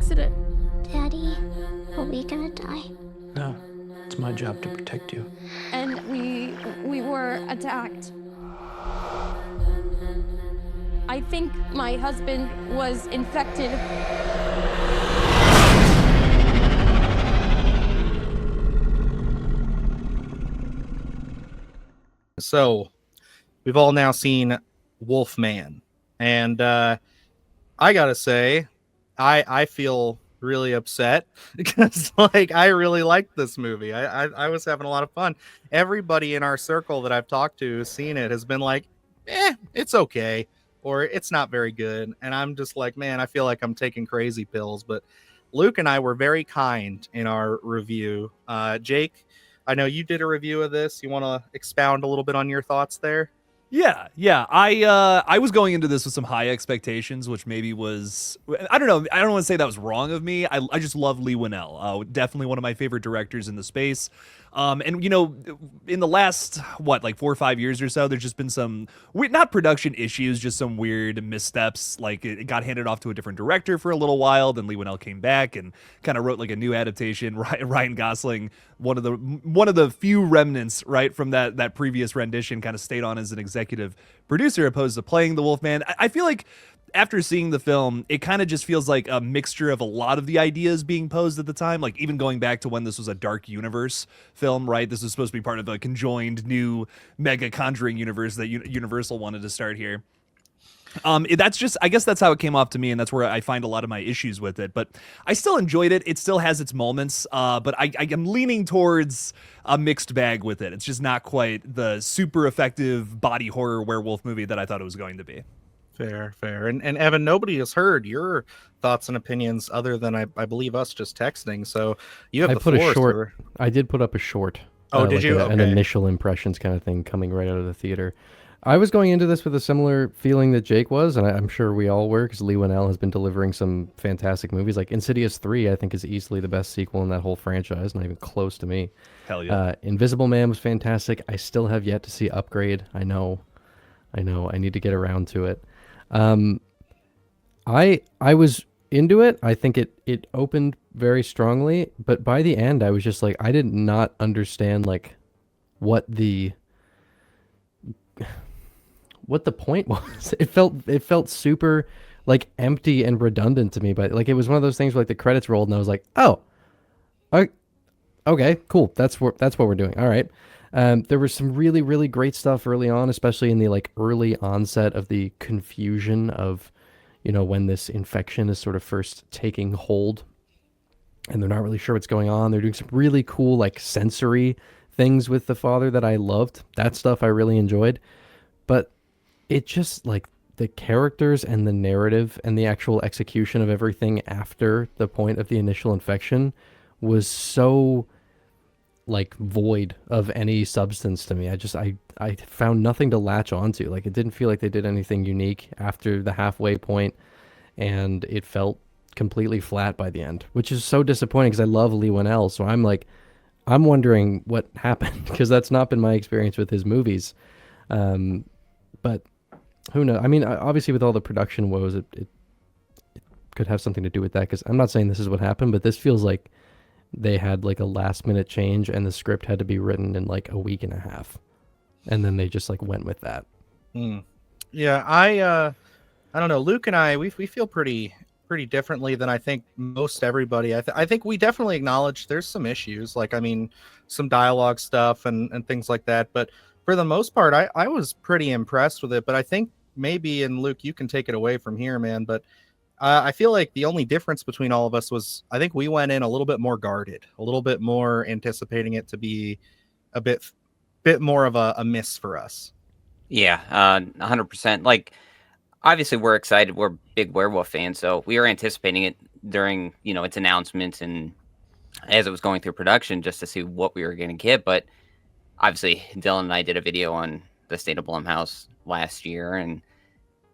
accident. Daddy, are we gonna die? No, it's my job to protect you. And we were attacked. I think my husband was infected. So, we've all now seen Wolfman, and I gotta say, I feel really upset because like I really liked this movie. I was having a lot of fun. Everybody in our circle that I've talked to who's seen it has been like, it's okay, or it's not very good, and I'm just like, man, I feel like I'm taking crazy pills. But Luke and I were very kind in our review. Jake, I know you did a review of this. You want to expound a little bit on your thoughts there? Yeah. I was going into this with some high expectations, which maybe was, I don't know. I don't want to say that was wrong of me. I just love Leigh Whannell. Definitely one of my favorite directors in the space. And you know, in the last, like 4 or 5 years or so, there's just been some weird, not production issues, just some weird missteps. Like it got handed off to a different director for a little while. Then Leigh Whannell came back and kind of wrote like a new adaptation. Ryan Gosling, one of the few remnants, right, from that previous rendition, kind of stayed on as an executive producer opposed to playing the Wolfman. I feel like after seeing the film, it kind of just feels like a mixture of a lot of the ideas being posed at the time, like even going back to when this was a dark universe film, right? This was supposed to be part of a conjoined new mega Conjuring universe that Universal wanted to start here. That's just, I guess that's how it came off to me, and that's where I find a lot of my issues with it. But I still enjoyed it. It still has its moments, but I am leaning towards a mixed bag with it. It's just not quite the super effective body horror werewolf movie that I thought it was going to be. Fair. And Evan, nobody has heard your thoughts and opinions other than I believe us just texting. So you have the floor. I did put up a short. Oh, did you? An initial impressions kind of thing coming right out of the theater. I was going into this with a similar feeling that Jake was, and I'm sure we all were, because Leigh Whannell has been delivering some fantastic movies. Like Insidious 3, I think, is easily the best sequel in that whole franchise, not even close to me. Hell yeah. Invisible Man was fantastic. I still have yet to see Upgrade. I know. I need to get around to it. I was into it. I think it opened very strongly, but by the end, I was just like, I did not understand like what the point was. It felt super like empty and redundant to me, but like it was one of those things where like the credits rolled and I was like, oh, okay, cool. That's what we're doing. All right. There was some really, really great stuff early on, especially in the like early onset of the confusion of, you know, when this infection is sort of first taking hold and they're not really sure what's going on. They're doing some really cool like sensory things with the father that I loved. That stuff I really enjoyed. But it just like the characters and the narrative and the actual execution of everything after the point of the initial infection was so like void of any substance to me. I found nothing to latch onto. Like it didn't feel like they did anything unique after the halfway point, and it felt completely flat by the end, which is so disappointing because I love Leigh Whannell. So I'm wondering what happened because that's not been my experience with his movies. But who knows? I mean, obviously with all the production woes, it could have something to do with that, because I'm not saying this is what happened, but this feels like they had like a last minute change and the script had to be written in like a week and a half. And then they just like went with that. Yeah. I don't know. Luke and I, we feel pretty differently than I think most everybody. I think we definitely acknowledge there's some issues, like, I mean, some dialogue stuff and things like that. But for the most part, I was pretty impressed with it. But I think maybe, and Luke, you can take it away from here, man. But I feel like the only difference between all of us was I think we went in a little bit more guarded, a little bit more anticipating it to be a bit more of a miss for us. Yeah, 100%. Like, obviously, we're excited. We're big werewolf fans, so we were anticipating it during, you know, its announcements and as it was going through production, just to see what we were going to get. But obviously, Dylan and I did a video on the state of Blumhouse last year, and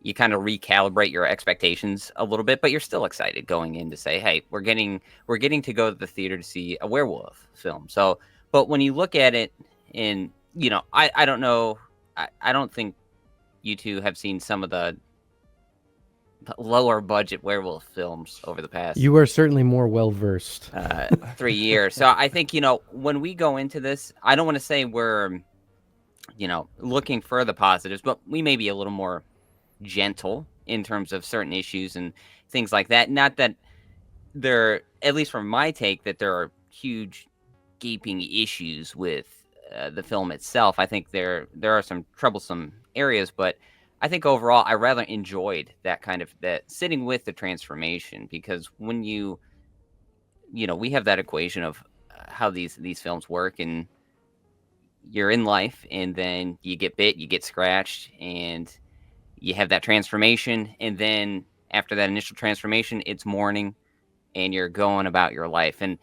you kind of recalibrate your expectations a little bit, but you're still excited going in to say, hey, we're getting to go to the theater to see a werewolf film. So, but when you look at it in, you know, I don't know, I don't think you two have seen some of the lower budget werewolf films over the past You are certainly more well versed. 3 years. So I think, when we go into this, I don't want to say we're, looking for the positives, but we may be a little more gentle in terms of certain issues and things like that. Not that there, at least from my take, that there are huge gaping issues with the film itself. I think there are some troublesome areas, but I think overall I rather enjoyed that sitting with the transformation, because when we have that equation of how these films work, and you're in life and then you get bit, you get scratched, and you have that transformation, and then after that initial transformation, it's mourning and you're going about your life. And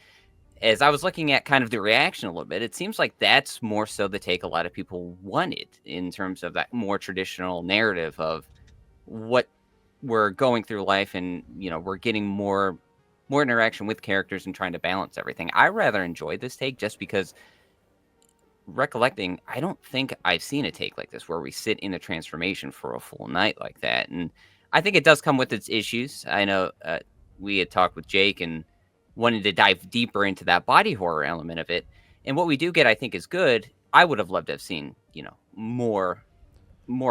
as I was looking at kind of the reaction a little bit, it seems like that's more so the take a lot of people wanted, in terms of that more traditional narrative of what we're going through life, and we're getting more interaction with characters and trying to balance everything. I rather enjoyed this take, just because, recollecting, I don't think I've seen a take like this where we sit in a transformation for a full night like that. And I think it does come with its issues. I know we had talked with Jake and wanted to dive deeper into that body horror element of it. And what we do get, I think, is good. I would have loved to have seen, more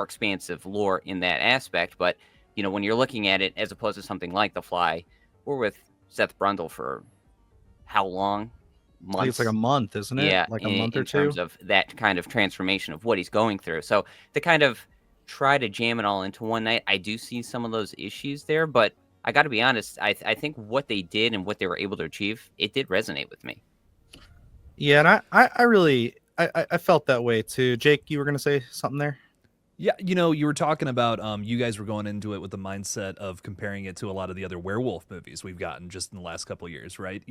expansive lore in that aspect. But, when you're looking at it as opposed to something like The Fly, we're with Seth Brundle for how long? Months? I think it's like a month, isn't it? Yeah, like a month or two. In terms of that kind of transformation of what he's going through. So to kind of try to jam it all into one night, I do see some of those issues there. But I got to be honest, I think what they did and what they were able to achieve, it did resonate with me. Yeah, and I really felt that way too. Jake, you were going to say something there? Yeah, you were talking about you guys were going into it with the mindset of comparing it to a lot of the other werewolf movies we've gotten just in the last couple of years, right?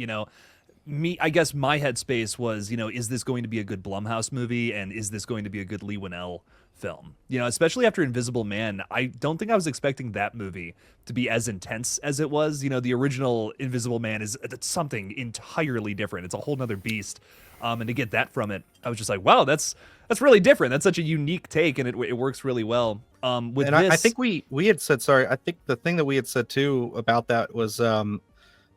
I guess my headspace was, is this going to be a good Blumhouse movie, and is this going to be a good Leigh Whannell film? Especially after Invisible Man, I don't think I was expecting that movie to be as intense as it was. The original Invisible Man is something entirely different. It's a whole nother beast. And to get that from it, I was just like, wow, that's really different. That's such a unique take, and it works really well. I think we had said, sorry, I think the thing that we had said too about that was that,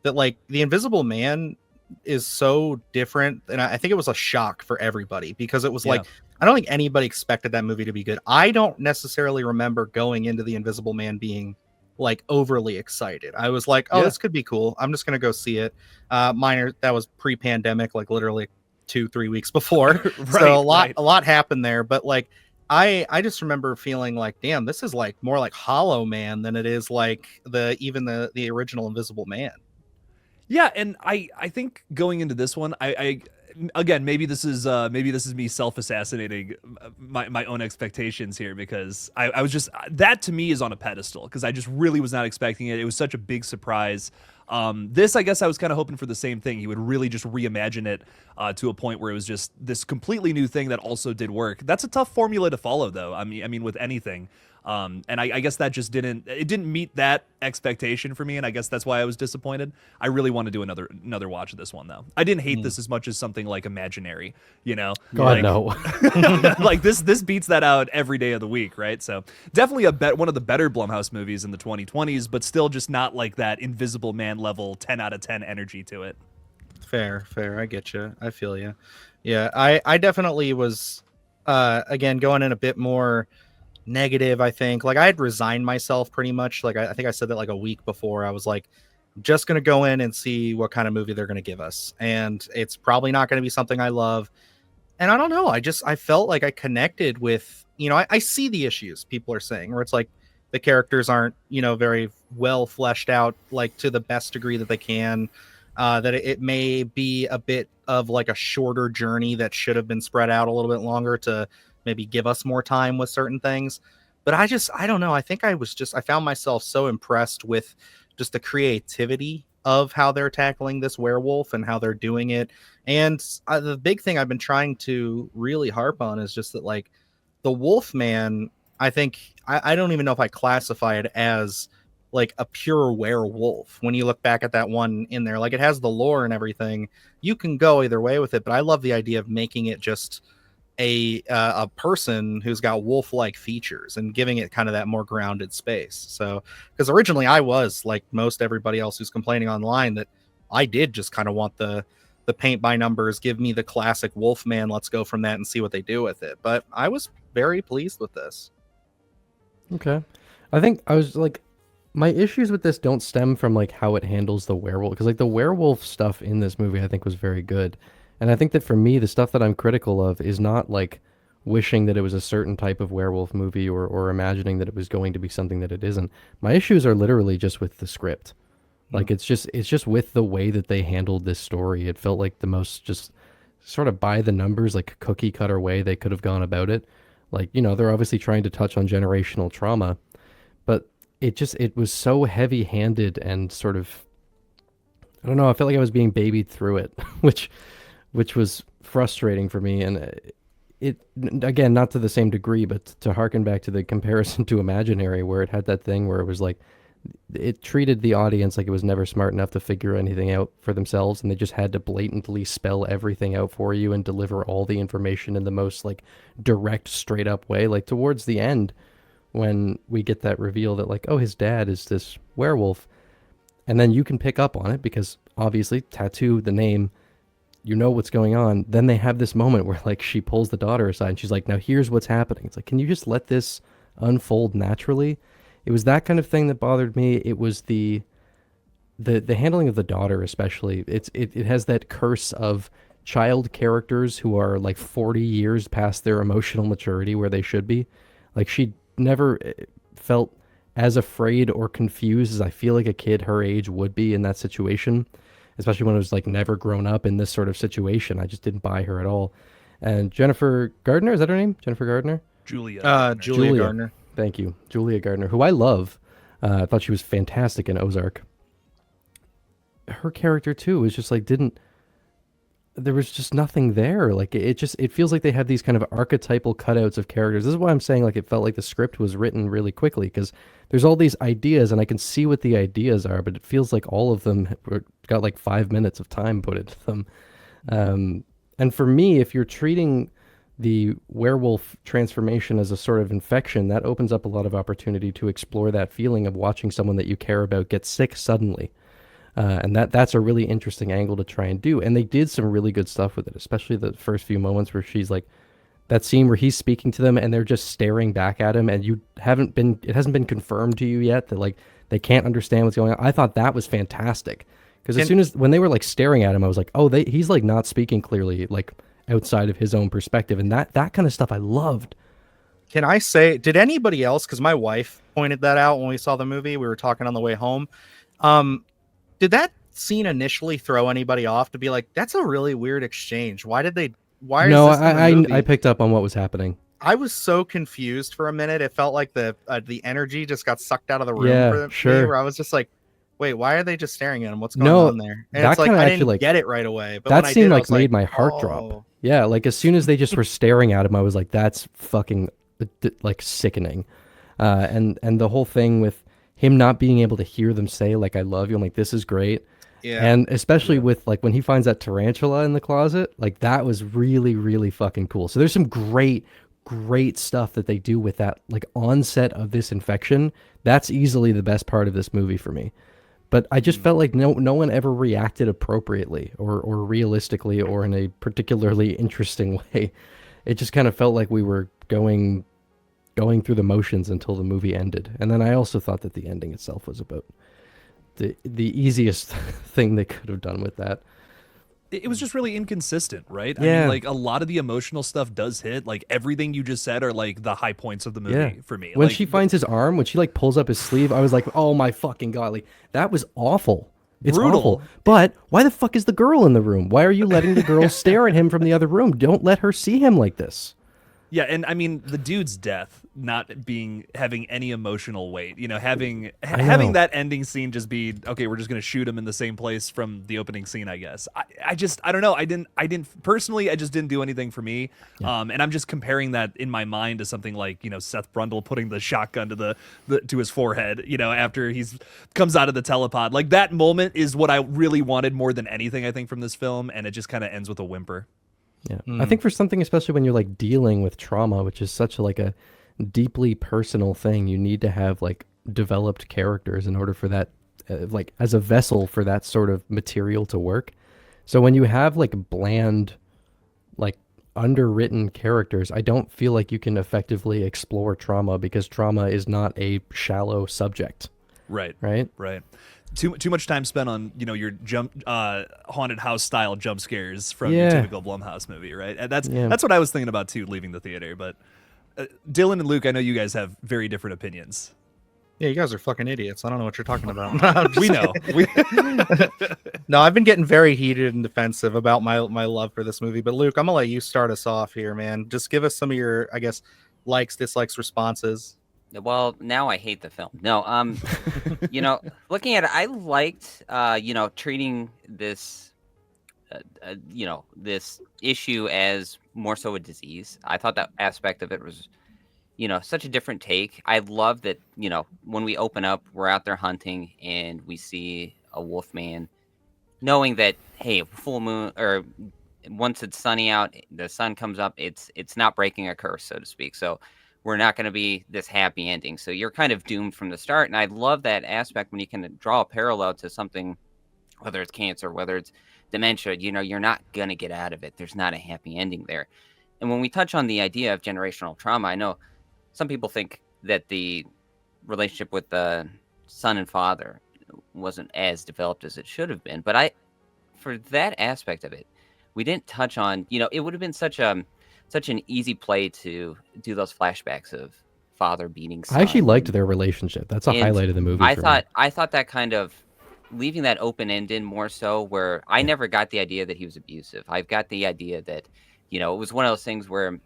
like, the Invisible Man is so different, and I think it was a shock for everybody, because it was like, I don't think anybody expected that movie to be good. I don't necessarily remember going into the Invisible Man being like overly excited. I was like, this could be cool, I'm just gonna go see it. That was pre-pandemic, like literally 2-3 weeks before. Right, so a lot happened there, but like I just remember feeling like, damn, this is like more like Hollow Man than it is like the original Invisible Man. Yeah, and I think going into this one, I again, maybe this is me self-assassinating my own expectations here, because I was just, that to me is on a pedestal, because I just really was not expecting it. It was such a big surprise. This, I guess I was kind of hoping for the same thing. He would really just reimagine it to a point where it was just this completely new thing that also did work. That's a tough formula to follow, though. I mean, with anything. And I guess that just didn't meet that expectation for me, and I guess that's why I was disappointed. I really want to do another watch of this one, though. I didn't hate this as much as something like Imaginary, God, like, no. like this beats that out every day of the week, right? So definitely one of the better Blumhouse movies in the 2020s, but still just not like that Invisible Man level 10 out of 10 energy to it. Fair. I get you. I feel you. Yeah, I definitely was, again, going in a bit more negative. I think, like, I had resigned myself pretty much. Like, I think I said that like a week before. I was like, I'm just going to go in and see what kind of movie they're going to give us. And it's probably not going to be something I love. And I don't know. I felt like I connected with, I see the issues people are saying, where it's like the characters aren't, very well fleshed out, like to the best degree that they can. That it may be a bit of like a shorter journey that should have been spread out a little bit longer to maybe give us more time with certain things. But I don't know. I think I found myself so impressed with just the creativity of how they're tackling this werewolf and how they're doing it. And the big thing I've been trying to really harp on is just that, like, the Wolfman, I think, I don't even know if I classify it as like a pure werewolf. When you look back at that one in there, like, it has the lore and everything. You can go either way with it, but I love the idea of making it just a person who's got wolf-like features and giving it kind of that more grounded space. So, because originally I was like most everybody else who's complaining online that I did just kind of want the paint by numbers, give me the classic Wolfman, let's go from that and see what they do with it. But I was very pleased with this. Okay. I think I was like, my issues with this don't stem from like how it handles the werewolf, because like the werewolf stuff in this movie I think was very good. And I think that for me, the stuff that I'm critical of is not like wishing that it was a certain type of werewolf movie or imagining that it was going to be something that it isn't. My issues are literally just with the script. Like it's just with the way that they handled this story. It felt like the most just sort of by the numbers, like cookie cutter way they could have gone about it. Like, you know, they're obviously trying to touch on generational trauma, but it was so heavy handed and sort of, I don't know, I felt like I was being babied through it, which was frustrating for me. And it, again, not to the same degree, but to harken back to the comparison to Imaginary, where it had that thing where it was like, it treated the audience like it was never smart enough to figure anything out for themselves, and they just had to blatantly spell everything out for you and deliver all the information in the most like direct, straight up way. Like towards the end, when we get that reveal that like, oh, his dad is this werewolf, and then you can pick up on it because obviously tattoo the name, you know what's going on. Then they have this moment where like she pulls the daughter aside and she's like, now here's what's happening. It's like, can you just let this unfold naturally? It was that kind of thing that bothered me. It was the handling of the daughter, especially. It has that curse of child characters who are like 40 years past their emotional maturity where they should be. Like she never felt as afraid or confused as I feel like a kid her age would be in that situation, especially when it was like never grown up in this sort of situation. I just didn't buy her at all. And Jennifer Gardner, is that her name? Jennifer Gardner? Julia Gardner. Thank you. Julia Gardner, who I love. I thought she was fantastic in Ozark. Her character, too, was just like, there was just nothing there. Like, it feels like they have these kind of archetypal cutouts of characters. This is why I'm saying, like, it felt like the script was written really quickly, because there's all these ideas, and I can see what the ideas are, but it feels like all of them got like 5 minutes of time put into them. And for me, if you're treating the werewolf transformation as a sort of infection, that opens up a lot of opportunity to explore that feeling of watching someone that you care about get sick suddenly. And that's a really interesting angle to try and do. And they did some really good stuff with it, especially the first few moments where she's like, that scene where he's speaking to them and they're just staring back at him, and it hasn't been confirmed to you yet that like they can't understand what's going on. I thought that was fantastic. Because as soon as when they were like staring at him, I was like, oh, he's like not speaking clearly, like outside of his own perspective, and that kind of stuff I loved. Can I say, did anybody else, because my wife pointed that out when we saw the movie, we were talking on the way home, did that scene initially throw anybody off to be like, that's a really weird exchange? Why is this in the movie? I picked up on what was happening. I was so confused for a minute. It felt like the energy just got sucked out of the room for me, where I was just like, wait, why are they just staring at him? What's going on there? And it's like, I didn't get it right away. But that scene like made my heart drop. Yeah, like as soon as they just were staring at him, I was like, that's fucking like sickening. And the whole thing with him not being able to hear them say like, I love you. I'm like, this is great. Yeah. And especially with like when he finds that tarantula in the closet, like that was really, really fucking cool. So there's some great stuff that they do with that like onset of this infection. That's easily the best part of this movie for me. But I just felt like no one ever reacted appropriately or realistically or in a particularly interesting way. It just kind of felt like we were going through the motions until the movie ended. And then I also thought that the ending itself was about the easiest thing they could have done with that. It was just really inconsistent, right? Yeah. I mean, like a lot of the emotional stuff does hit. Like everything you just said are like the high points of the movie for me. When like, she finds his arm, when she like pulls up his sleeve, I was like, oh my fucking God. Like that was awful. It's brutal. Awful. But why the fuck is the girl in the room? Why are you letting the girl stare at him from the other room? Don't let her see him like this. Yeah, and I mean the dude's death not having any emotional weight, you know, having that ending scene just be okay, we're just gonna shoot him in the same place from the opening scene, I guess. I don't know. I didn't personally, I just didn't do anything for me. Yeah. And I'm just comparing that in my mind to something like, you know, Seth Brundle putting the shotgun to his forehead, you know, after he's comes out of the telepod. Like that moment is what I really wanted more than anything, I think, from this film, and it just kind of ends with a whimper. Yeah. I think for something, especially when you're like dealing with trauma, which is such like a deeply personal thing, you need to have like developed characters in order for that, like as a vessel for that sort of material to work. So when you have like bland, like underwritten characters, I don't feel like you can effectively explore trauma because trauma is not a shallow subject. Right. Right. Right. Too much time spent on your haunted house style jump scares from your typical Blumhouse movie, right? And that's what I was thinking about too, leaving the theater. But Dylan and Luke, I know you guys have very different opinions. Yeah, you guys are fucking idiots. I don't know what you're talking about. We know. No, I've been getting very heated and defensive about my love for this movie. But Luke, I'm gonna let you start us off here, man. Just give us some of your, I guess, likes, dislikes, responses. Well, now I hate the film. No, looking at it, I liked, treating this, this issue as more so a disease. I thought that aspect of it was, such a different take. I love that, when we open up, we're out there hunting and we see a wolfman, knowing that, hey, full moon, or once it's sunny out, the sun comes up, it's not breaking a curse, so to speak. So we're not going to be this happy ending. So you're kind of doomed from the start. And I love that aspect when you can draw a parallel to something, whether it's cancer, whether it's dementia, you're not going to get out of it. There's not a happy ending there. And when we touch on the idea of generational trauma, I know some people think that the relationship with the son and father wasn't as developed as it should have been. But for that aspect of it, we didn't touch on, it would have been such an easy play to do those flashbacks of father beating son. I actually liked their relationship. That's a highlight of the movie. I thought that kind of leaving that open-ended more so, where I never got the idea that he was abusive. I've got the idea that, it was one of those things where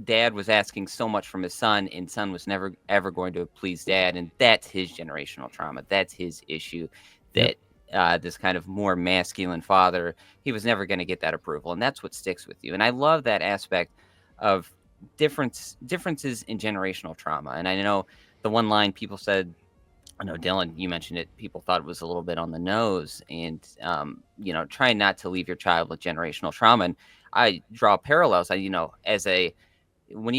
dad was asking so much from his son, and son was never ever going to please dad, and that's his generational trauma. That's his issue. That this kind of more masculine father, he was never going to get that approval, and that's what sticks with you. And I love that aspect of differences in generational trauma. And I know the one line people said, I know Dylan, you mentioned it, people thought it was a little bit on the nose, and trying not to leave your child with generational trauma. And I draw parallels. When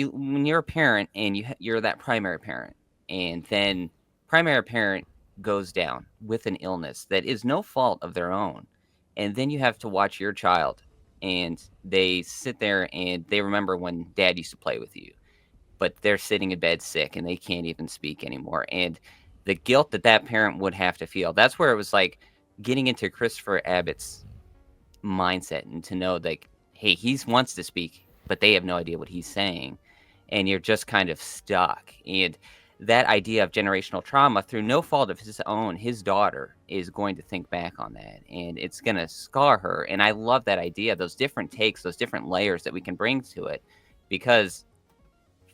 you're a parent and you're that primary parent, and then primary parent goes down with an illness that is no fault of their own, and then you have to watch your child, and they sit there and they remember when dad used to play with you, but they're sitting in bed sick and they can't even speak anymore, and the guilt that parent would have to feel. That's where it was like getting into Christopher Abbott's mindset, and to know like, hey, he wants to speak, but they have no idea what he's saying, and you're just kind of stuck. And that idea of generational trauma, through no fault of his own, his daughter is going to think back on that, and it's going to scar her. And I love that idea, those different takes, those different layers that we can bring to it, because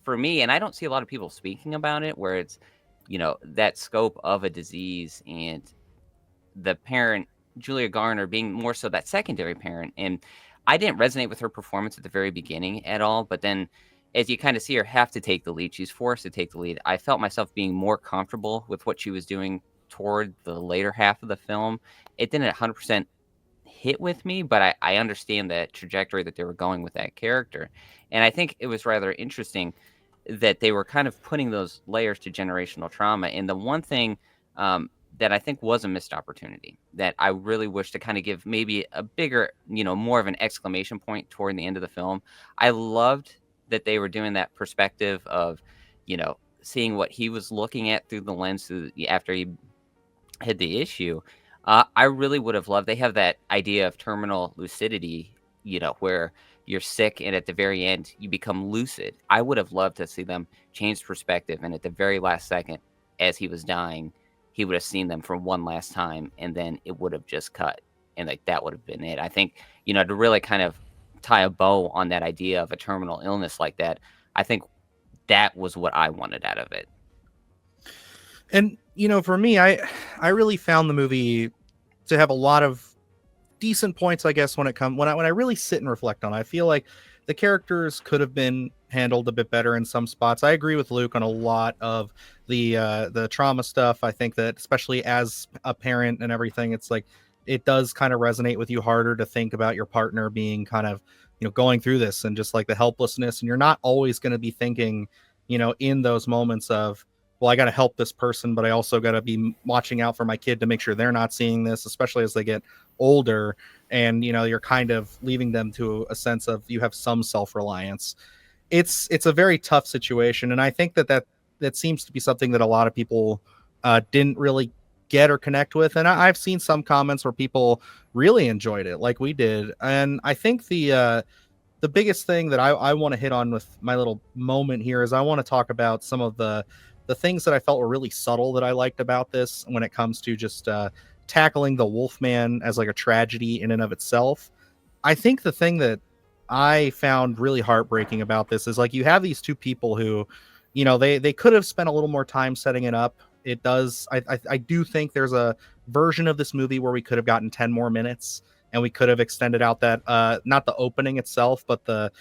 for me, and I don't see a lot of people speaking about it, where it's, that scope of a disease, and the parent, Julia Garner, being more so that secondary parent. And I didn't resonate with her performance at the very beginning at all, but then as you kind of see her have to take the lead, she's forced to take the lead. I felt myself being more comfortable with what she was doing toward the later half of the film. It didn't 100% hit with me, but I understand the trajectory that they were going with that character. And I think it was rather interesting that they were kind of putting those layers to generational trauma. And the one thing that I think was a missed opportunity, that I really wish to kind of give maybe a bigger, more of an exclamation point toward the end of the film. I loved that they were doing that perspective of, seeing what he was looking at through the lens after he had the issue. I really would have loved, they have that idea of terminal lucidity, where you're sick and at the very end you become lucid. I would have loved to see them change perspective, and at the very last second, as he was dying, he would have seen them for one last time, and then it would have just cut, and like that would have been it. I think, to really kind of tie a bow on that idea of a terminal illness like that, I think that was what I wanted out of it. And for me, I really found the movie to have a lot of decent points, I guess, when I really sit and reflect on it. I feel like the characters could have been handled a bit better in some spots. I agree with Luke on a lot of the trauma stuff. I think that, especially as a parent and everything, it's like it does kind of resonate with you harder to think about your partner being kind of, going through this and just like the helplessness. And you're not always going to be thinking, in those moments of, well, I got to help this person, but I also got to be watching out for my kid to make sure they're not seeing this, especially as they get older. And, you're kind of leaving them to a sense of you have some self-reliance. It's a very tough situation. And I think that seems to be something that a lot of people didn't really get or connect with. And I've seen some comments where people really enjoyed it like we did. And I think the biggest thing that I want to hit on with my little moment here is I want to talk about some of the things that I felt were really subtle that I liked about this when it comes to just tackling the wolfman as like a tragedy in and of itself. I think the thing that I found really heartbreaking about this is like you have these two people who, they could have spent a little more time setting it up. It does. I do think there's a version of this movie where we could have gotten 10 more minutes and we could have extended out that not the opening itself, but the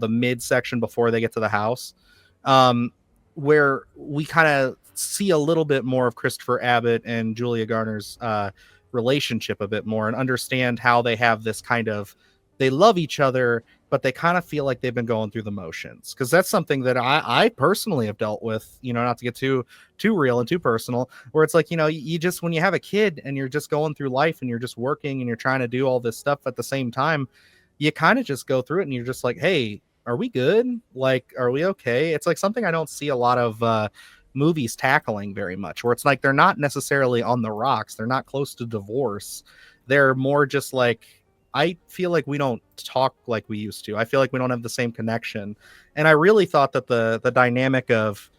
mid section before they get to the house, where we kind of see a little bit more of Christopher Abbott and Julia Garner's relationship a bit more and understand how they have this kind of, they love each other, but they kind of feel like they've been going through the motions. Because that's something that I personally have dealt with, not to get too real and too personal, where it's like, you just, when you have a kid and you're just going through life and you're just working and you're trying to do all this stuff at the same time, you kind of just go through it and you're just like, hey, are we good? Like, are we okay? It's like something I don't see a lot of movies tackling very much, where it's like they're not necessarily on the rocks. They're not close to divorce. They're more just like, I feel like we don't talk like we used to. I feel like we don't have the same connection. And I really thought that the dynamic of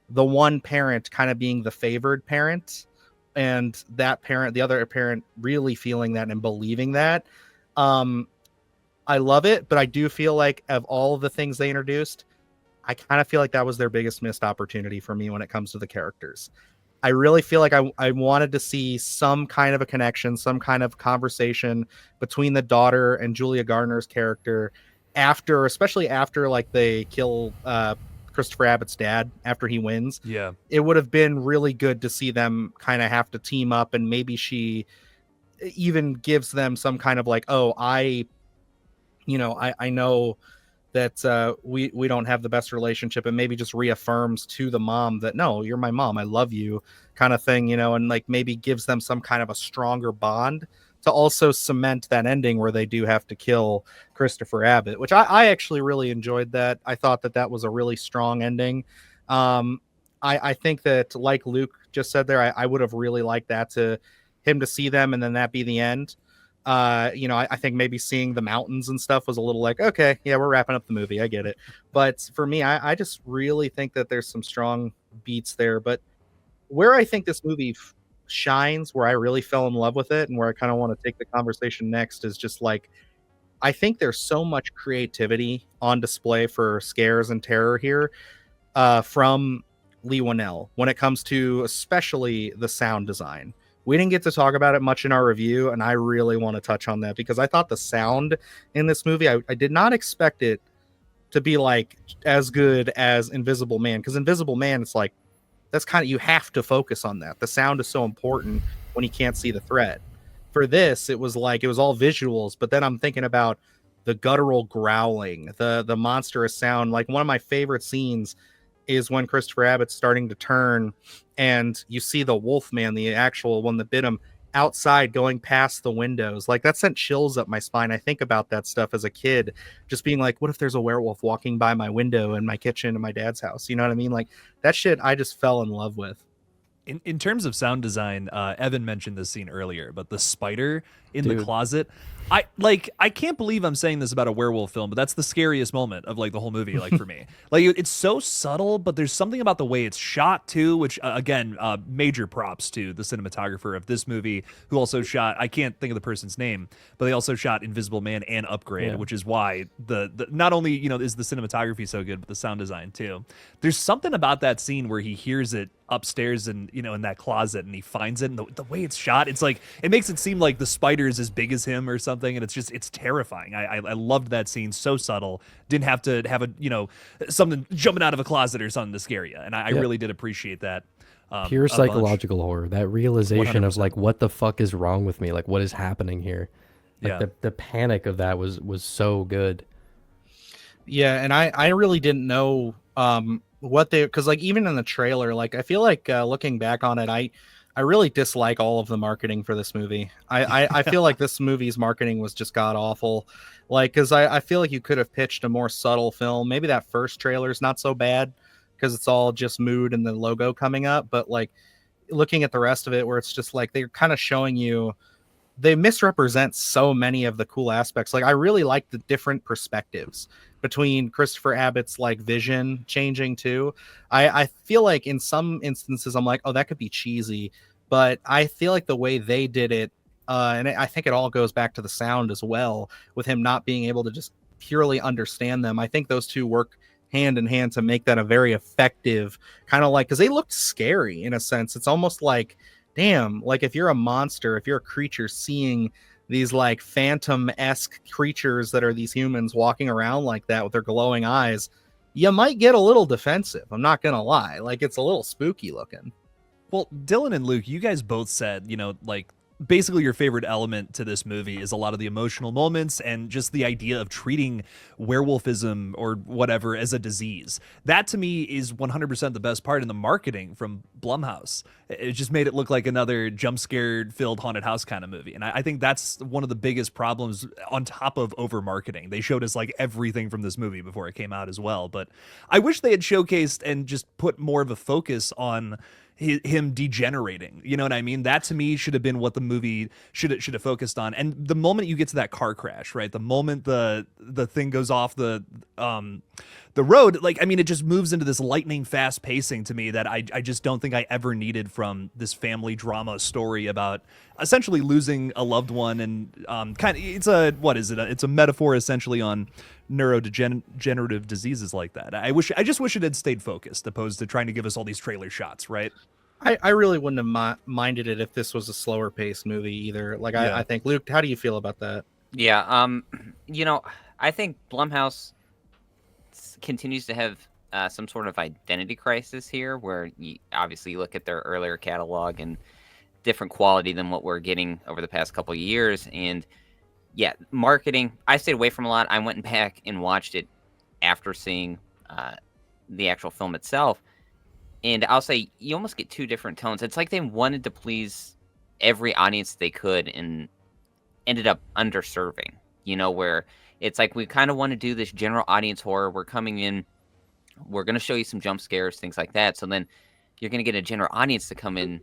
the one parent kind of being the favored parent and that parent, the other parent really feeling that and believing that. I love it, but I do feel like of all of the things they introduced, I kind of feel like that was their biggest missed opportunity for me when it comes to the characters. I really feel like I wanted to see some kind of a connection, some kind of conversation between the daughter and Julia Garner's character after, especially after like they kill Christopher Abbott's dad after he wins. Yeah. It would have been really good to see them kind of have to team up, and maybe she even gives them some kind of like, oh, I know that we don't have the best relationship, and maybe just reaffirms to the mom that, no, you're my mom, I love you, kind of thing, and like maybe gives them some kind of a stronger bond to also cement that ending where they do have to kill Christopher Abbott, which I actually really enjoyed that. I thought that was a really strong ending. I think that, like Luke just said there, I would have really liked that to him to see them and then that be the end. I think maybe seeing the mountains and stuff was a little like, okay, yeah, we're wrapping up the movie, I get it. But for me, I just really think that there's some strong beats there. But where I think this movie shines, where I really fell in love with it and where I kind of want to take the conversation next, is just like, I think there's so much creativity on display for scares and terror here from Leigh Whannell when it comes to especially the sound design. We didn't get to talk about it much in our review, and I really want to touch on that because I thought the sound in this movie, I did not expect it to be like as good as Invisible Man, because Invisible Man, it's like, that's kind of, you have to focus on that. The sound is so important when you can't see the threat. For this, it was like, it was all visuals, but then I'm thinking about the guttural growling, the monstrous sound. Like, one of my favorite scenes is when Christopher Abbott's starting to turn and you see the wolfman, the actual one that bit him, outside going past the windows. Like, that sent chills up my spine. I think about that stuff as a kid, just being like, what if there's a werewolf walking by my window in my kitchen in my dad's house? You know what I mean? Like, that shit I just fell in love with. In terms of sound design, Evan mentioned this scene earlier, but the spider in the closet, I can't believe I'm saying this about a werewolf film, but that's the scariest moment of like the whole movie, like for me. Like, it's so subtle, but there's something about the way it's shot too, which again, major props to the cinematographer of this movie, who also shot, I can't think of the person's name, but they also shot Invisible Man and Upgrade, which is why the not only, is the cinematography so good, but the sound design too. There's something about that scene where he hears it upstairs and in that closet, and he finds it, and the way it's shot, it's like, it makes it seem like the spider is as big as him or something, and it's terrifying. I loved that scene. So subtle, didn't have to have a something jumping out of a closet or something to scare you, and I really did appreciate that. Pure a bunch. psychological horror. That realization of 100%. like, what the fuck is wrong with me? Like, what is happening here? Like Yeah. the panic of that was so good. Yeah, and I really didn't know what they, because like even in the trailer, like I feel like looking back on it, I really dislike all of the marketing for this movie. I feel like this movie's marketing was just god awful. Like, because I feel like you could have pitched a more subtle film. Maybe that first trailer is not so bad because it's all just mood and the logo coming up. But like looking at the rest of it, where it's just like they're kind of showing you, they misrepresent so many of the cool aspects. Like I really like the different perspectives between Christopher Abbott's like vision changing too. I feel like in some instances I'm like, oh, that could be cheesy, but I feel like the way they did it, and I think it all goes back to the sound as well, with him not being able to just purely understand them. I think those two work hand in hand to make that a very effective kind of like, because they looked scary in a sense. It's almost like, damn, like if you're a monster, if you're a creature seeing these like phantom-esque creatures that are these humans walking around like that with their glowing eyes, you might get a little defensive. I'm not gonna lie. Like it's a little spooky looking. Well, Dylan and Luke, you guys both said, like basically your favorite element to this movie is a lot of the emotional moments and just the idea of treating werewolfism or whatever as a disease. That to me is 100% the best part in the marketing from Blumhouse. It just made it look like another jump scare filled haunted house kind of movie. And I think that's one of the biggest problems on top of over marketing. They showed us like everything from this movie before it came out as well. But I wish they had showcased and just put more of a focus on him degenerating. You know what I mean? That to me should have been what the movie should have focused on. And the moment you get to that car crash, right? The moment the thing goes off the road, like, I mean, it just moves into this lightning fast pacing to me that I just don't think I ever needed from this family drama story about essentially losing a loved one. And kind of, it's a, what is it? It's a metaphor essentially on neurodegenerative diseases like that. I just wish it had stayed focused opposed to trying to give us all these trailer shots, right? I really wouldn't have minded it if this was a slower paced movie either. Like Yeah. I think, Luke, how do you feel about that? Yeah, I think Blumhouse continues to have some sort of identity crisis here, where obviously you look at their earlier catalog and different quality than what we're getting over the past couple of years. And yeah, marketing, I stayed away from a lot. I went back and watched it after seeing the actual film itself. And I'll say you almost get two different tones. It's like they wanted to please every audience they could and ended up underserving, where it's like we kind of want to do this general audience horror. We're coming in, we're going to show you some jump scares, things like that. So then you're going to get a general audience to come in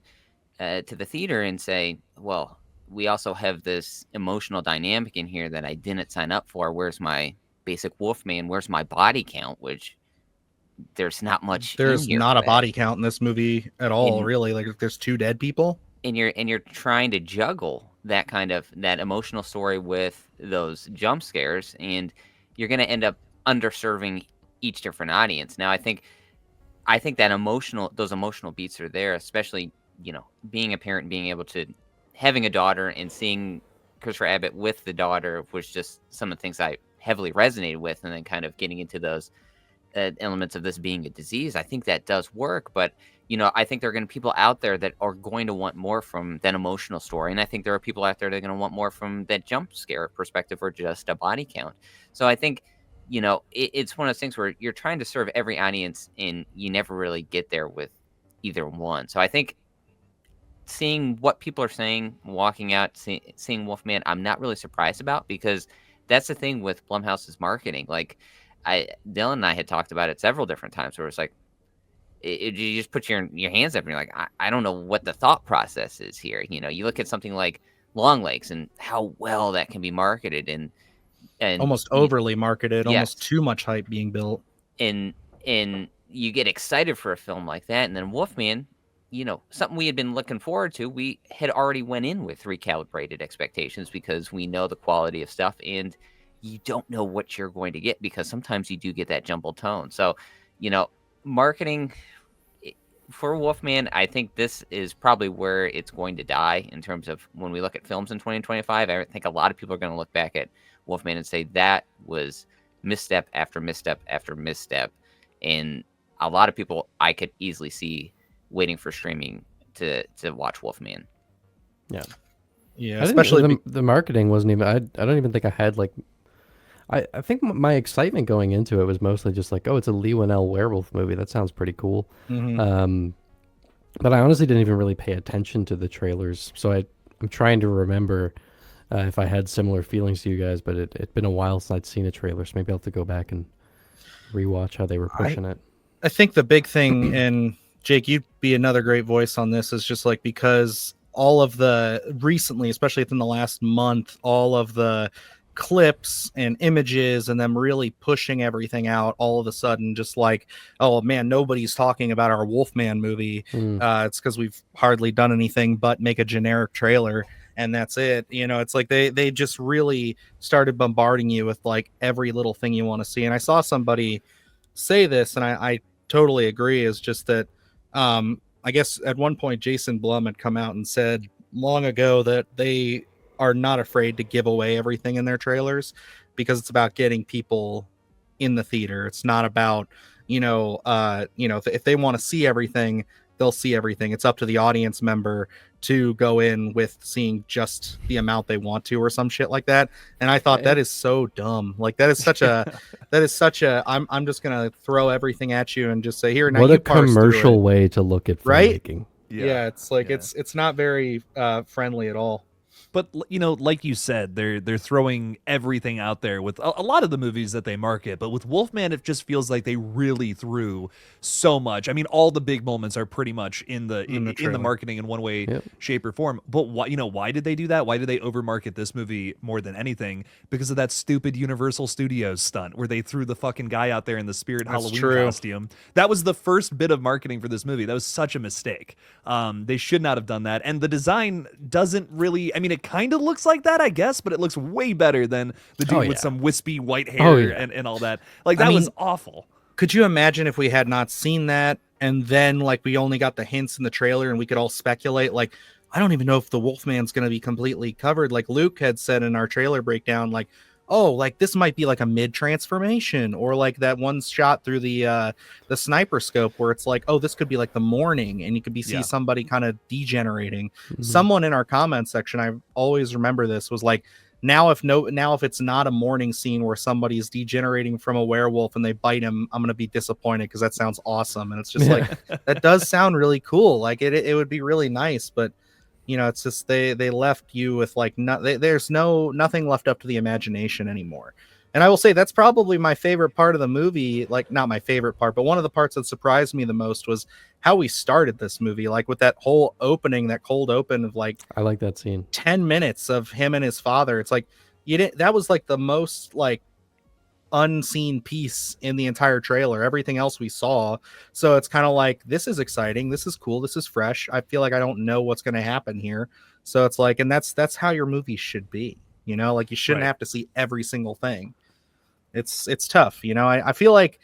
to the theater and say, well, we also have this emotional dynamic in here that I didn't sign up for. Where's my basic wolfman? Where's my body count? Which there's not much. There's not a body count in this movie at all, really. Like there's two dead people. And you're trying to juggle that kind of that emotional story with those jump scares, and you're going to end up underserving each different audience. Now, I think that those emotional beats are there, especially, being a parent, being able to having a daughter and seeing Christopher Abbott with the daughter was just some of the things I heavily resonated with, and then kind of getting into those elements of this being a disease. I think that does work, but I think there are going to be people out there that are going to want more from that emotional story, and I think there are people out there that are going to want more from that jump scare perspective or just a body count. So I think it's one of those things where you're trying to serve every audience, and you never really get there with either one. So I think seeing what people are saying, walking out, seeing Wolfman, I'm not really surprised about, because that's the thing with Blumhouse's marketing. Like Dylan and I had talked about it several different times, where it's like, you just put your hands up and you're like, I don't know what the thought process is here. You look at something like Long Legs and how well that can be marketed and Almost overly marketed, Yes. almost too much hype being built. and you get excited for a film like that, and then Wolfman, something we had been looking forward to. We had already went in with recalibrated expectations because we know the quality of stuff, and you don't know what you're going to get because sometimes you do get that jumbled tone. So, marketing for Wolfman, I think this is probably where it's going to die in terms of when we look at films in 2025. I think a lot of people are going to look back at Wolfman and say that was misstep after misstep after misstep. And a lot of people I could easily see waiting for streaming to watch Wolfman. Yeah, I especially the marketing wasn't even. I don't even think I had like. I think my excitement going into it was mostly just like, oh, it's a Lee Winnell werewolf movie. That sounds pretty cool. But I honestly didn't even really pay attention to the trailers. So I'm trying to remember if I had similar feelings to you guys, but it'd been a while since I'd seen a trailer, so maybe I'll have to go back and rewatch how they were pushing it. I think the big thing, and Jake, you'd be another great voice on this, is just like because all of the recently, especially within the last month, all of the clips and images and them really pushing everything out all of a sudden, just like, oh man, nobody's talking about our Wolfman movie. It's because we've hardly done anything but make a generic trailer and that's it. It's like they just really started bombarding you with like every little thing you want to see. And I saw somebody say this, and I totally agree, is just that I guess at one point Jason Blum had come out and said long ago that they are not afraid to give away everything in their trailers because it's about getting people in the theater. It's not about, if they want to see everything, they'll see everything. It's up to the audience member to go in with seeing just the amount they want to or some shit like that. And I thought that is so dumb. Like that is such a I'm just going to throw everything at you and just say, here, now what you a parse commercial through it. way to look at filmmaking. Right? Yeah, it's like it's not very friendly at all. But like you said, they're throwing everything out there with a lot of the movies that they market. But with Wolfman, it just feels like they really threw so much. I mean, all the big moments are pretty much in the marketing in one way, shape, or form. But why did they do that? Why did they overmarket this movie more than anything? Because of that stupid Universal Studios stunt where they threw the fucking guy out there in the Spirit Halloween costume. That was the first bit of marketing for this movie. That was such a mistake. They should not have done that. And the design doesn't really. I mean, it kind of looks like that, I guess, but it looks way better than the dude with some wispy white hair and all that. Like that was awful. Could you imagine if we had not seen that and then like we only got the hints in the trailer and we could all speculate? Like, I don't even know if the Wolfman's going to be completely covered. Like Luke had said in our trailer breakdown, like, oh, like this might be like a mid transformation, or like that one shot through the sniper scope where it's like, oh, this could be like the morning and you could see somebody kind of degenerating. Someone in our comment section, I always remember this, was like, now if it's not a morning scene where somebody is degenerating from a werewolf and they bite him, I'm gonna be disappointed because that sounds awesome. And it's just like that does sound really cool. Like it would be really nice, but it's just they left you with like there's nothing left up to the imagination anymore. And I will say that's probably my favorite part of the movie. Like not my favorite part, but one of the parts that surprised me the most was how we started this movie. Like with that whole opening, that cold open of like, I like that scene. 10 minutes of him and his father. It's like that was like the most like unseen piece in the entire trailer. Everything else we saw, so it's kind of like, this is exciting, this is cool, this is fresh. I feel like I don't know what's going to happen here, so it's like, and that's how your movie should be, like you shouldn't have to see every single thing. It's tough. I feel like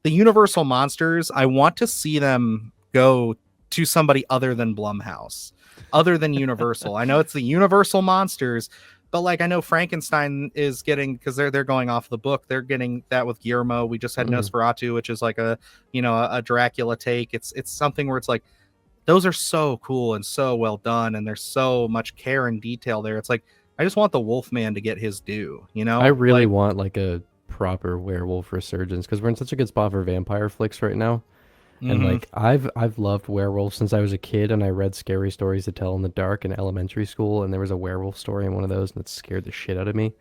the Universal monsters, I want to see them go to somebody other than Blumhouse, other than Universal. I know it's the Universal monsters, but like I know Frankenstein is getting, because they're going off the book, they're getting that with Guillermo. We just had Nosferatu, which is like a Dracula take. It's something where it's like, those are so cool and so well done, and there's so much care and detail there. It's like, I just want the Wolfman to get his due. I really want like a proper werewolf resurgence, because we're in such a good spot for vampire flicks right now. And like I've loved werewolves since I was a kid, and I read Scary Stories to Tell in the Dark in elementary school, and there was a werewolf story in one of those, and it scared the shit out of me.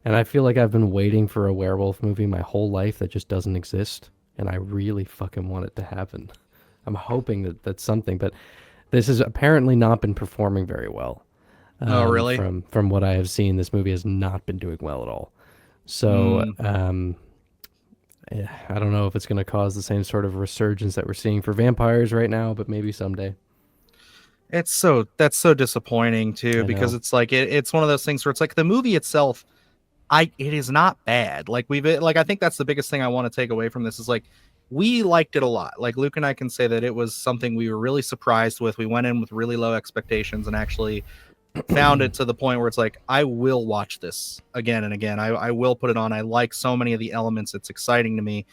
And I feel like I've been waiting for a werewolf movie my whole life that just doesn't exist, and I really fucking want it to happen. I'm hoping that that's something, but this has apparently not been performing very well. Oh, really? From what I have seen, this movie has not been doing well at all. So I don't know if it's going to cause the same sort of resurgence that we're seeing for vampires right now, but maybe someday. That's so disappointing too, because it's like it's one of those things where it's like the movie itself, it is not bad. Like I think that's the biggest thing I want to take away from this is like, we liked it a lot. Like Luke and I can say that it was something we were really surprised with. We went in with really low expectations and actually found it to the point where it's like, I will watch this again and again. I will put it on. I like so many of the elements. It's exciting to me.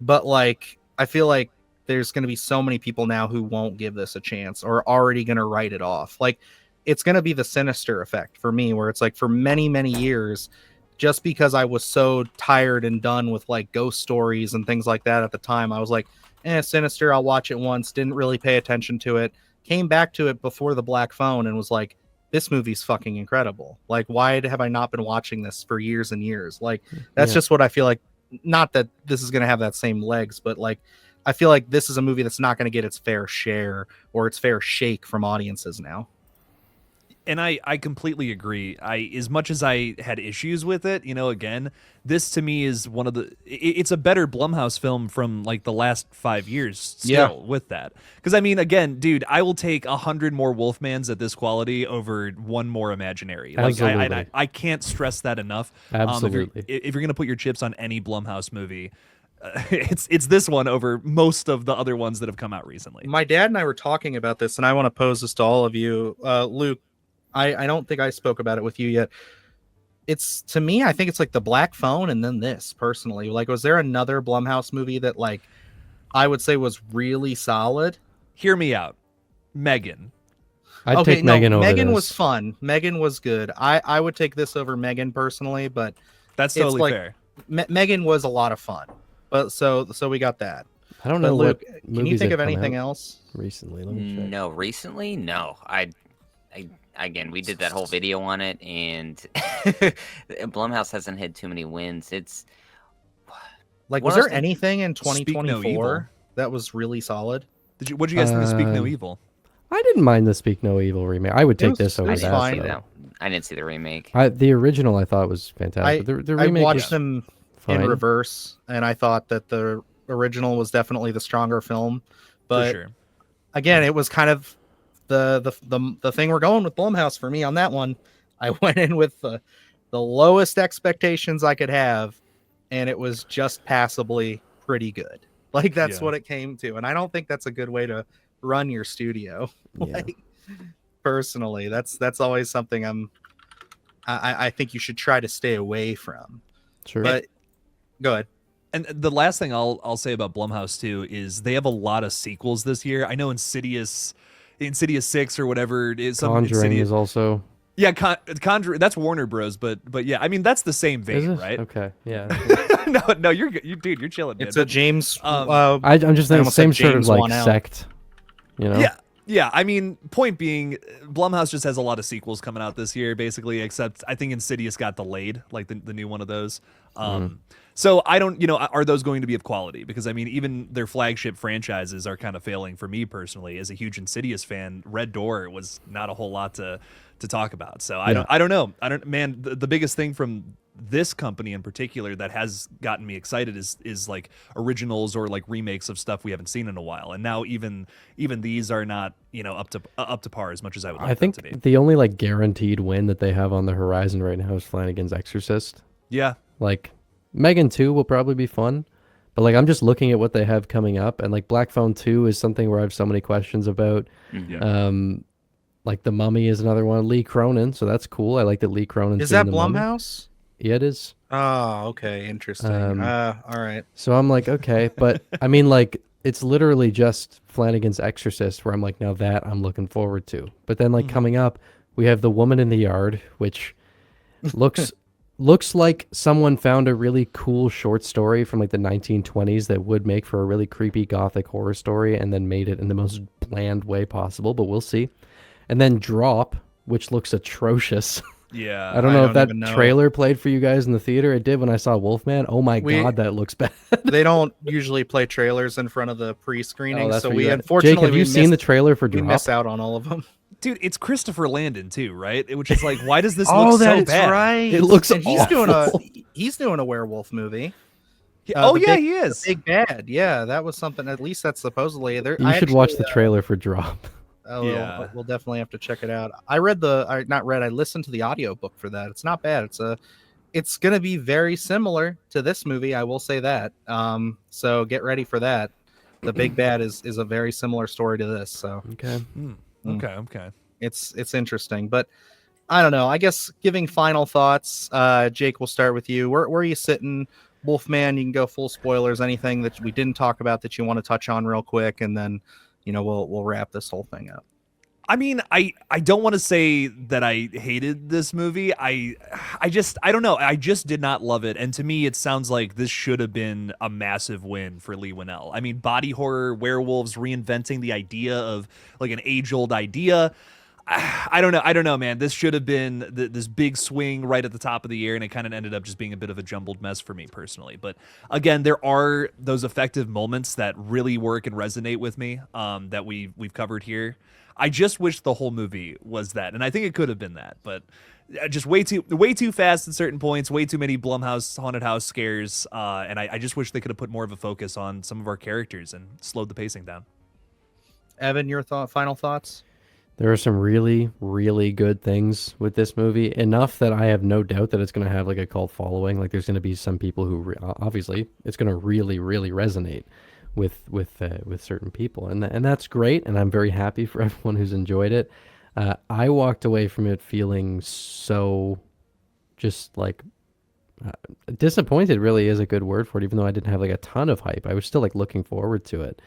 But like, I feel like there's going to be so many people now who won't give this a chance or are already going to write it off. Like, it's going to be the Sinister effect for me, where it's like for many, many years, just because I was so tired and done with like ghost stories and things like that at the time, I was like, Sinister, I'll watch it once, didn't really pay attention to it, came back to it before The Black Phone and was like, this movie's fucking incredible. Like, why have I not been watching this for years and years? Like, that's just what I feel like. Not that this is going to have that same legs, but like, I feel like this is a movie that's not going to get its fair share or its fair shake from audiences now. And I completely agree. As much as I had issues with it, again, this to me is one of it's a better Blumhouse film from like the last 5 years still with that. Because I mean, again, dude, I will take 100 more Wolfmans at this quality over one more Imaginary. Absolutely. Like I can't stress that enough. Absolutely. If you're gonna put your chips on any Blumhouse movie, it's this one over most of the other ones that have come out recently. My dad and I were talking about this, and I want to pose this to all of you. Luke, I don't think I spoke about it with you yet. It's, to me, I think it's like The Black Phone and then this, personally. Like, was there another Blumhouse movie that, like, I would say was really solid? Hear me out. Megan. I'd take Megan over Megan this. was fun. Megan was good. I would take this over Megan personally, but that's totally fair. Megan was a lot of fun. But so we got that. I don't know, Luke, what can you think of anything out else recently? Let me check. No, recently, no. I again, we did that whole video on it, and Blumhouse hasn't had too many wins. It's like, was there anything in 2024 that was really solid? What'd you guys think of Speak No Evil? I didn't mind the Speak No Evil remake. I would take this over that. I didn't see the remake. The original I thought was fantastic. The remake I watched them fine. in reverse, and I thought that the original was definitely the stronger film. But For sure. Again, it was kind of the thing we're going with Blumhouse for me on that one. I went in with the lowest expectations I could have, and it was just passably pretty good. Like, that's what it came to, and I don't think that's a good way to run your studio. Like, personally, that's always something I think you should try to stay away from. Sure. But go ahead. And the last thing I'll say about Blumhouse too is they have a lot of sequels this year. I know Insidious 6 or whatever it is. Conjuring is also. Yeah, Conjuring. That's Warner Bros. But yeah, I mean, that's the same vein, right? Okay, yeah. no, you're dude, you're chilling. It's man. a James. I'm just saying, same sort of like sect. Yeah. I mean, point being, Blumhouse just has a lot of sequels coming out this year, basically. Except I think Insidious got delayed, like the new one of those. So I don't, are those going to be of quality? Because I mean, even their flagship franchises are kind of failing for me personally. As a huge Insidious fan, Red Door was not a whole lot to talk about. So I don't know. Man, the biggest thing from this company in particular that has gotten me excited is like originals or like remakes of stuff we haven't seen in a while. And now even these are not, up to par as much as I would like them to be. I think the only like guaranteed win that they have on the horizon right now is Flanagan's Exorcist. Yeah. Like, Megan 2 will probably be fun, but like, I'm just looking at what they have coming up, and like Black Phone 2 is something where I have so many questions about. Like The Mummy is another one. Lee Cronin, so that's cool. I like that Lee Cronin is that Blumhouse? Yeah, it is. Oh, okay, interesting. All right. So I'm like, okay, but I mean, like, it's literally just Flanagan's Exorcist where I'm like, now that I'm looking forward to. But then like coming up, we have The Woman in the Yard, which looks like someone found a really cool short story from like the 1920s that would make for a really creepy gothic horror story and then made it in the most bland way possible, but we'll see. And then Drop, which looks atrocious. Yeah. I don't know if that trailer played for you guys in the theater. It did when I saw Wolfman. Oh my God, that looks bad. They don't usually play trailers in front of the pre-screening, so we unfortunately... Jake, have you seen the trailer for Drop? We miss out on all of them. Dude, it's Christopher Landon too, right? Which is like, why does this look so bad? Right. It looks and he's doing a werewolf movie. He is. The Big Bad. Yeah, that was something. At least that's supposedly there. You should watch the trailer for Drop. We'll definitely have to check it out. I listened to the audiobook for that. It's not bad. It's going to be very similar to this movie. I will say that. So get ready for that. The Big Bad is a very similar story to this. So okay. Okay. It's interesting, but I don't know. I guess giving final thoughts, Jake, we'll start with you. Where are you sitting Wolfman, you can go full spoilers. Anything that we didn't talk about that you want to touch on real quick, and then we'll wrap this whole thing up. I mean, I don't want to say that I hated this movie. I don't know. I just did not love it. And to me, it sounds like this should have been a massive win for Leigh Whannell. I mean, body horror, werewolves, reinventing the idea of like an age-old idea. I don't know, man. This should have been this big swing right at the top of the year, and it kind of ended up just being a bit of a jumbled mess for me personally. But again, there are those effective moments that really work and resonate with me that we've covered here. I just wish the whole movie was that, and I think it could have been that, but just way too fast at certain points, way too many Blumhouse haunted house scares, and I just wish they could have put more of a focus on some of our characters and slowed the pacing down. Evan, your final thoughts? There are some really, really good things with this movie. Enough that I have no doubt that it's going to have like a cult following. Like there's going to be some people who obviously it's going to really, really resonate with certain people, and that's great. And I'm very happy for everyone who's enjoyed it. I walked away from it feeling so just like disappointed. Really is a good word for it. Even though I didn't have like a ton of hype, I was still like looking forward to it,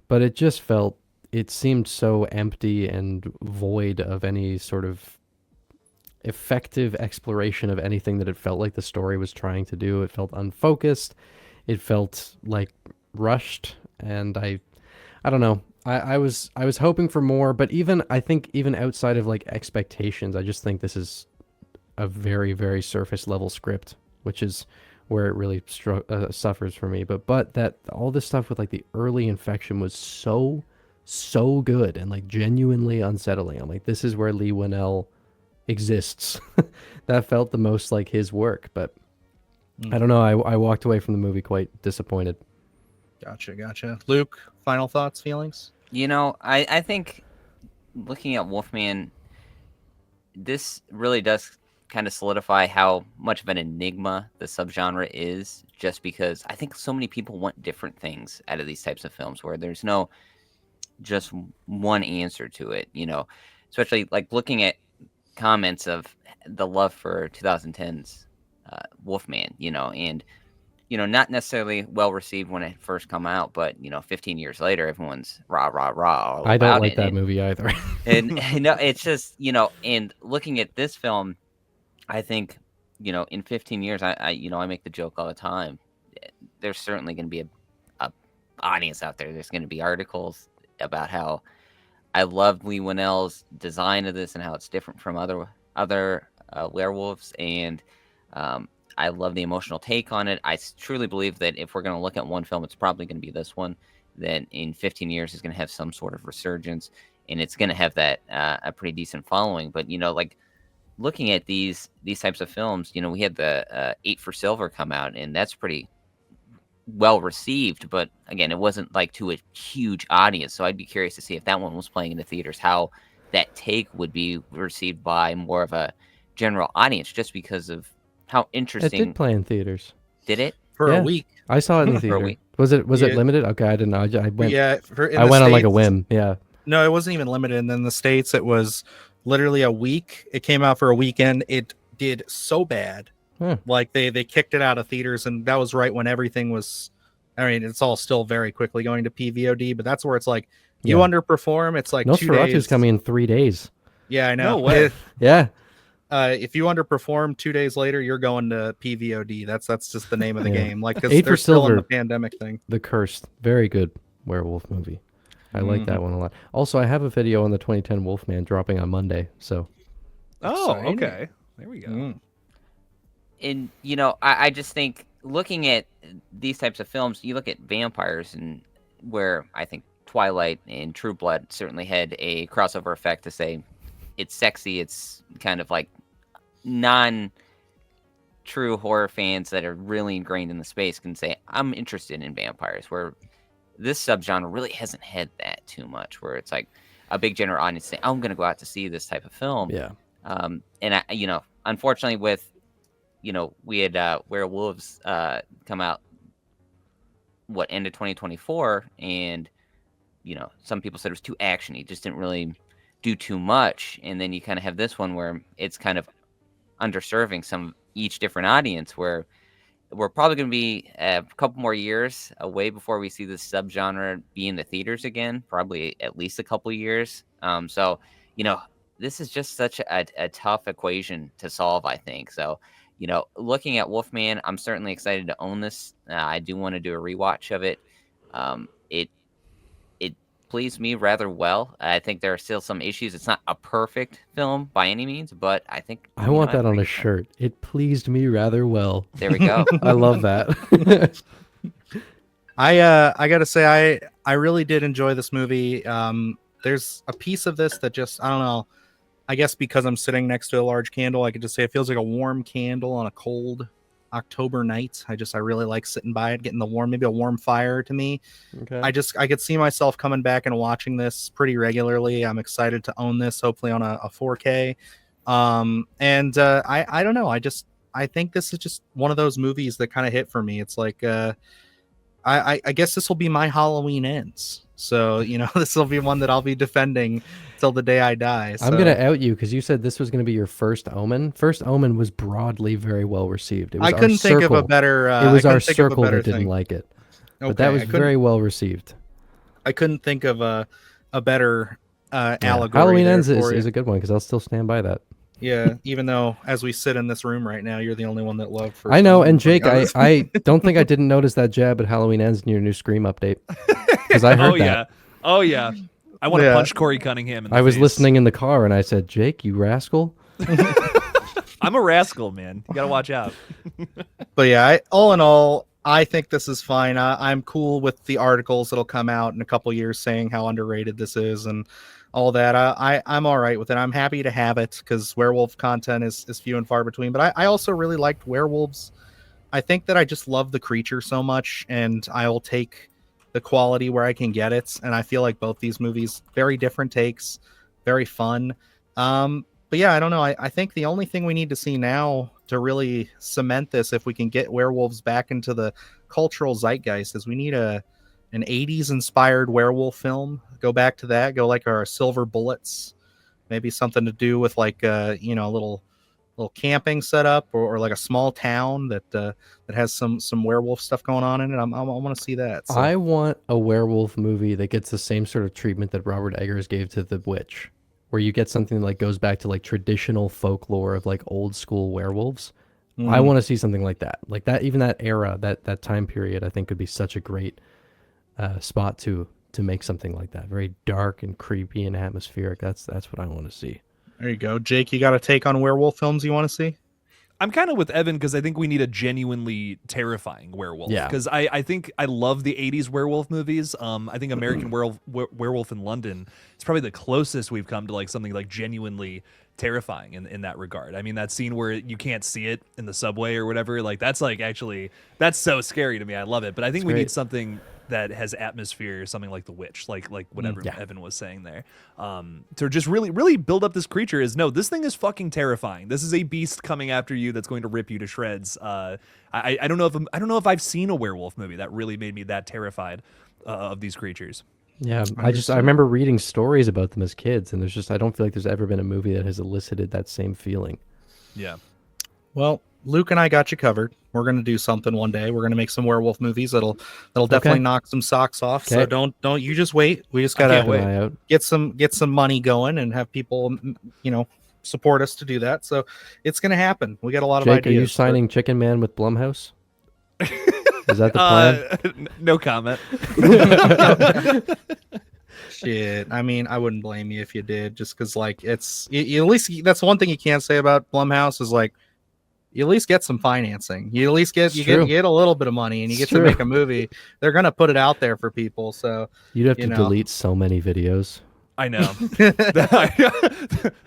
but it just felt. It seemed so empty and void of any sort of effective exploration of anything that it felt like the story was trying to do. It felt unfocused. It felt like rushed, and I don't know. I was hoping for more, but I think even outside of like expectations, I just think this is a very, very surface level script, which is where it really suffers for me. But that all this stuff with like the early infection was so good and like genuinely unsettling. I'm like, this is where Leigh Whannell exists. That felt the most like his work, but I don't know. I walked away from the movie quite disappointed. Gotcha. Luke, final thoughts, feelings? I think looking at Wolfman, this really does kind of solidify how much of an enigma the subgenre is, just because I think so many people want different things out of these types of films where there's no just one answer to it, especially like looking at comments of the love for 2010's Wolfman, and not necessarily well received when it first come out, but 15 years later, everyone's rah rah rah. I don't like that movie either. And it's just and looking at this film, I think in 15 years, I make the joke all the time. There's certainly going to be a audience out there. There's going to be articles about how I love Leigh Whannell's design of this and how it's different from other werewolves, and I love the emotional take on it. I truly believe that if we're going to look at one film, it's probably going to be this one. That in 15 years is going to have some sort of resurgence, and it's going to have that a pretty decent following. But like looking at these types of films, we had the 8 for Silver come out, and that's pretty well received, but again, it wasn't like to a huge audience. So I'd be curious to see if that one was playing in the theaters, how that take would be received by more of a general audience, just because of how interesting. It did play in theaters. Did it? For a week. I saw it in the theater. For a week. Was it limited? Okay, I didn't know. I went. Yeah, I went on like a whim. Yeah. No, it wasn't even limited. And then the States, it was literally a week. It came out for a weekend. It did so bad. Like they kicked it out of theaters, and that was right when everything was. I mean, it's all still very quickly going to PVOD, but that's where it's like you underperform. It's like 2 days. Nosferatu's coming in 3 days. Yeah, I know. No way. Yeah. If you underperform 2 days later, you're going to PVOD. That's just the name of the game. Like, because 8 for they're still in Silver, the pandemic thing. The Cursed, very good werewolf movie. I like that one a lot. Also, I have a video on the 2010 Wolfman dropping on Monday. So. Oh, Exciting. okay. There we go. And I just think looking at these types of films, you look at vampires, and where I think Twilight and True Blood certainly had a crossover effect to say it's sexy. It's kind of like non-true horror fans that are really ingrained in the space can say, I'm interested in vampires, where this subgenre really hasn't had that too much, where it's like a big general audience saying, I'm going to go out to see this type of film. Yeah. And unfortunately with, we had Werewolves come out, end of 2024, and some people said it was too actiony, just didn't really do too much. And then you kind of have this one where it's kind of underserving each different audience, where we're probably going to be a couple more years away before we see this subgenre be in the theaters again. Probably at least a couple years. So this is just such a tough equation to solve, I think. So, looking at Wolfman, I'm certainly excited to own this. I do want to do a rewatch of it. It pleased me rather well. I think there are still some issues. It's not a perfect film by any means, but I think I want that on a shirt. It pleased me rather well. There we go. I love that. I gotta say, I really did enjoy this movie. There's a piece of this that just, I don't know, I guess because I'm sitting next to a large candle, I could just say it feels like a warm candle on a cold October night. I really like sitting by it, getting maybe a warm fire to me. Okay. I could see myself coming back and watching this pretty regularly. I'm excited to own this, hopefully on a 4K. I don't know. I think this is just one of those movies that kind of hit for me. It's like, I guess this will be my Halloween Ends. So, this will be one that I'll be defending till the day I die. So. I'm going to out you because you said this was going to be your First Omen. First Omen was broadly very well received. It was I couldn't think of a better it was our circle that didn't like it. Okay, but that was very well received. I couldn't think of a better allegory. Halloween Ends is a good one because I'll still stand by that. Yeah, even though as we sit in this room right now, you're the only one that loved First I know, Omen, and Jake, I don't think I didn't notice that jab at Halloween Ends in your new Scream update. Because I heard that. Oh, yeah. I want to punch Corey Cunningham in the I was face. listening in the car, and I said, Jake, you rascal. I'm a rascal, man. You got to watch out. But yeah, all in all, I think this is fine. I'm cool with the articles that'll come out in a couple years saying how underrated this is and all that. I'm all right with it. I'm happy to have it because werewolf content is few and far between. But I also really liked werewolves. I think that I just love the creature so much, and I will take the quality where I can get it. And I feel like both these movies, very different takes, very fun. But yeah, I don't know. I think the only thing we need to see now to really cement this, if we can get werewolves back into the cultural zeitgeist, is we need an 80s inspired werewolf film. Go back to that. Go like our Silver Bullets, maybe something to do with like a little camping setup or like a small town that has some werewolf stuff going on in it. I want to see that. So. I want a werewolf movie that gets the same sort of treatment that Robert Eggers gave to The Witch, where you get something that like goes back to like traditional folklore of like old school werewolves. I want to see something like that. Like that, even that era, that time period, I think could be such a great spot to make something like that. Very dark and creepy and atmospheric. That's what I want to see. There you go. Jake, you got a take on werewolf films you want to see? I'm kind of with Evan because I think we need a genuinely terrifying werewolf. Yeah. Because I think I love the 80s werewolf movies. I think American Werewolf in London is probably the closest we've come to like something like genuinely terrifying in that regard. I mean, that scene where you can't see it in the subway or whatever, like that's like actually, that's so scary to me. I love it. But I think we need something that has atmosphere, something like The Witch, like whatever Evan was saying there, to just really build up this creature. Is no, this thing is fucking terrifying. This is a beast coming after you that's going to rip you to shreds. I don't know if I've seen a werewolf movie that really made me that terrified of these creatures. Yeah, I remember reading stories about them as kids, and I don't feel like there's ever been a movie that has elicited that same feeling. Yeah. Well, Luke and I got you covered. We're going to do something one day. We're going to make some werewolf movies that'll definitely knock some socks off. Okay. So don't you just wait. We just got to get some money going and have people, support us to do that. So it's going to happen. We got a lot of ideas. Are you signing Chicken Man with Blumhouse? Is that the plan? No comment. Shit. I mean, I wouldn't blame you if you did, just because like at least that's one thing you can't say about Blumhouse is like you at least get some financing. You at least get a little bit of money, and you get to make a movie. They're gonna put it out there for people. So you'd have to delete so many videos. I know.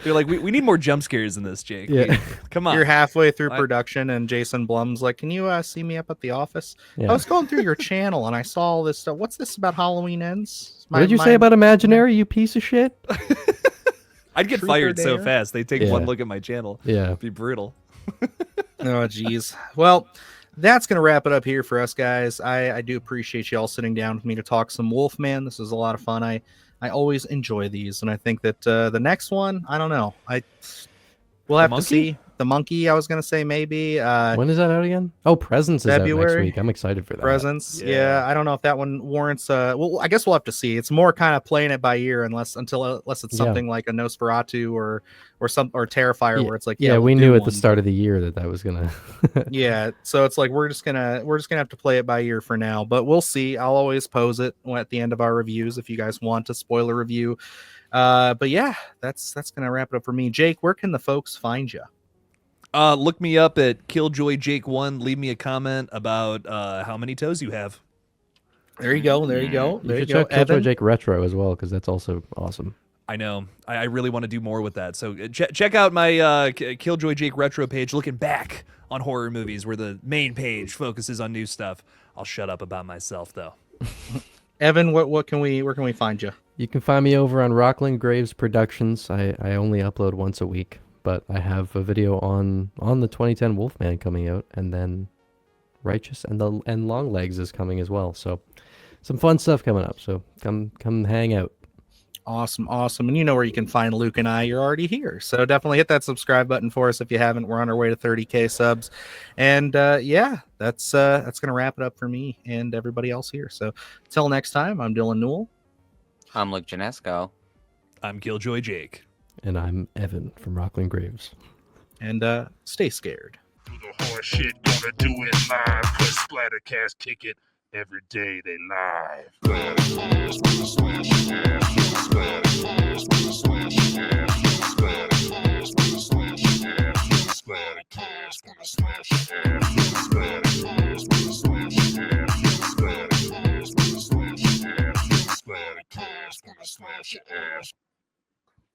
They're like, we need more jump scares in this, Jake. Yeah. Come on. You're halfway through production, and Jason Blum's like, "Can you see me up at the office? Yeah. I was going through your channel, and I saw all this stuff. What's this about Halloween Ends? What did you say about Imaginary, you piece of shit?" I'd get fired so fast. They take one look at my channel. Yeah. It'd be brutal. Oh, geez. Well, that's going to wrap it up here for us, guys. I do appreciate you all sitting down with me to talk some Wolfman. This was a lot of fun. I always enjoy these, and I think that the next one, I don't know. We'll have to see. the Monkey, I was gonna say maybe. When is that out again? Oh, Presents is out next February. week. I'm excited for that. Presents. Yeah. Yeah, I don't know if that one warrants. Well, I guess we'll have to see. It's more kind of playing it by ear, unless it's something like a Nosferatu or Terrifier, where it's like, yeah, we'll we do knew at the one, start of the year that was gonna. yeah, so it's like we're just gonna have to play it by ear for now, but we'll see. I'll always pose it at the end of our reviews if you guys want a spoiler review. But yeah, that's gonna wrap it up for me. Jake, where can the folks find you? Look me up at Killjoy Jake 1. Leave me a comment about how many toes you have. There you go. You should check Killjoy Jake Retro as well, because that's also awesome. I know. I really want to do more with that. So check out my Killjoy Jake Retro page, looking back on horror movies, where the main page focuses on new stuff. I'll shut up about myself, though. Evan, where can we find you? You can find me over on Rockland Graves Productions. I only upload once a week, but I have a video on the 2010 Wolfman coming out, and then Righteous and Long Legs is coming as well. So some fun stuff coming up. So come hang out. Awesome. And you know where you can find Luke and I. You're already here. So definitely hit that subscribe button for us if you haven't. We're on our way to 30K subs. And yeah, that's going to wrap it up for me and everybody else here. So until next time, I'm Dylan Newell. I'm Luke Janesco. I'm Killjoy Jake. And I'm Evan from Rockland Graves. And stay scared. Do the hard shit, gonna do it live. Cause Splattercast kick it every day they live. Splattercast, gonna slash your ass. Splattercast, gonna slash your ass. Splattercast, gonna slash your ass. Splattercast, gonna slash your ass. Splattercast, gonna slash your ass. Splattercast, gonna slash your ass. Splattercast, gonna slash your ass.